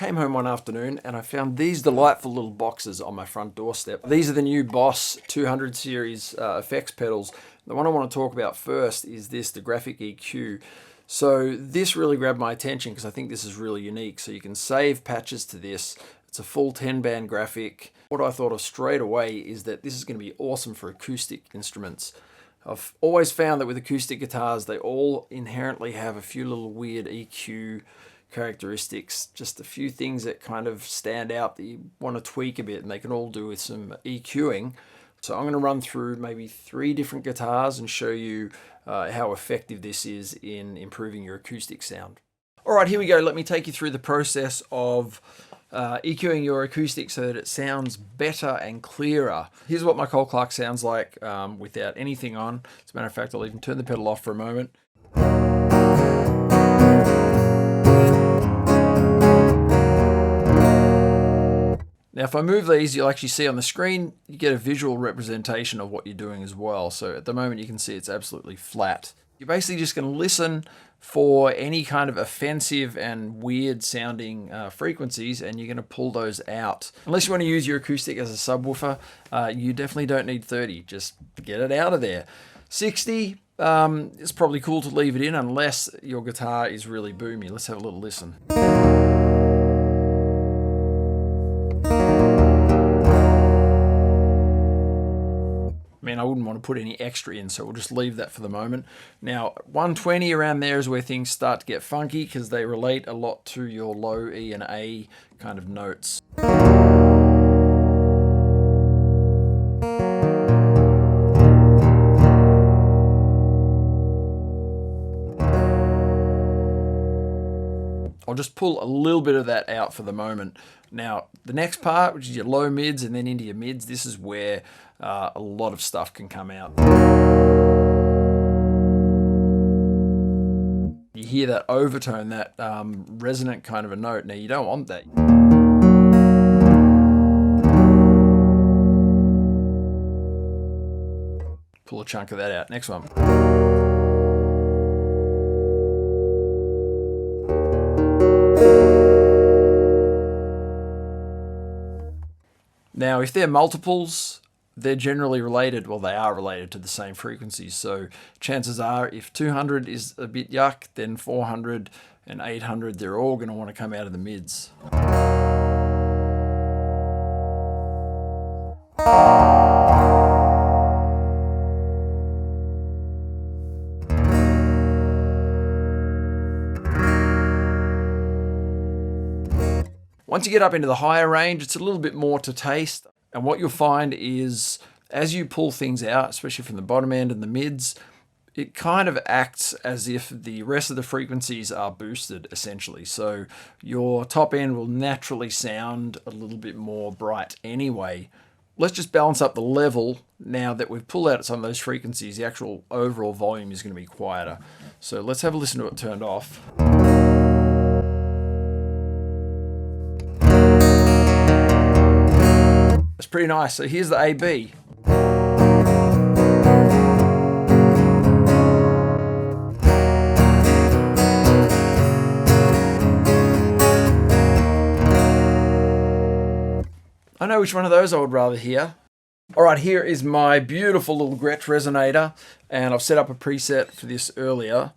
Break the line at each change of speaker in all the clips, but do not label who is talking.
came home one afternoon and I found these delightful little boxes on my front doorstep. These are the new Boss 200 series effects pedals. The one I want to talk about first is the Graphic EQ. So this really grabbed my attention because I think this is really unique. So you can save patches to this. It's a full 10-band graphic. What I thought of straight away is that this is going to be awesome for acoustic instruments. I've always found that with acoustic guitars, they all inherently have a few little weird EQ characteristics, just a few things that kind of stand out that you want to tweak a bit, and they can all do with some EQing. So I'm going to run through maybe 3 different guitars and show you how effective this is in improving your acoustic sound. All right, here we go. Let me take you through the process of EQing your acoustic so that it sounds better and clearer. Here's what my Cole Clark sounds like without anything on. As a matter of fact, I'll even turn the pedal off for a moment. Now, if I move these, you'll actually see on the screen, you get a visual representation of what you're doing as well. So at the moment, you can see it's absolutely flat. You're basically just going to listen for any kind of offensive and weird sounding frequencies, and you're going to pull those out. Unless you want to use your acoustic as a subwoofer, you definitely don't need 30. Just get it out of there. 60, it's probably cool to leave it in unless your guitar is really boomy. Let's have a little listen. I wouldn't want to put any extra in, so we'll just leave that for the moment. Now, 120 around there is where things start to get funky because they relate a lot to your low E and A kind of notes. I'll just pull a little bit of that out for the moment. Now, the next part, which is your low mids and then into your mids, this is where a lot of stuff can come out. You hear that overtone, that resonant kind of a note. Now, you don't want that. Pull a chunk of that out. Next one. Now, if they're multiples, they're generally related. Well, they are related to the same frequencies. So chances are if 200 is a bit yuck, then 400 and 800, they're all going to want to come out of the mids. Once you get up into the higher range, it's a little bit more to taste. And what you'll find is as you pull things out, especially from the bottom end and the mids, it kind of acts as if the rest of the frequencies are boosted, essentially. So your top end will naturally sound a little bit more bright anyway. Let's just balance up the level. Now that we've pulled out some of those frequencies, the actual overall volume is going to be quieter. So let's have a listen to it turned off. It's pretty nice. So here's the AB. I know which one of those I would rather hear. All right, here is my beautiful little Gretsch resonator, and I've set up a preset for this earlier.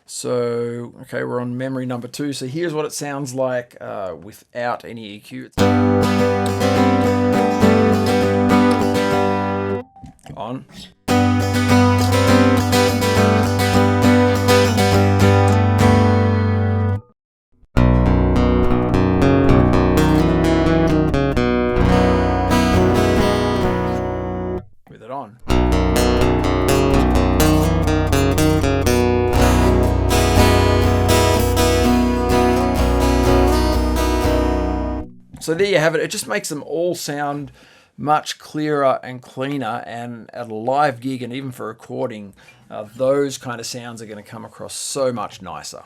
So, okay, we're on memory number 2. So here's what it sounds like without any EQ. On. With it on. So there you have it. It just makes them all sound much clearer and cleaner, and at a live gig and even for recording, those kind of sounds are going to come across so much nicer.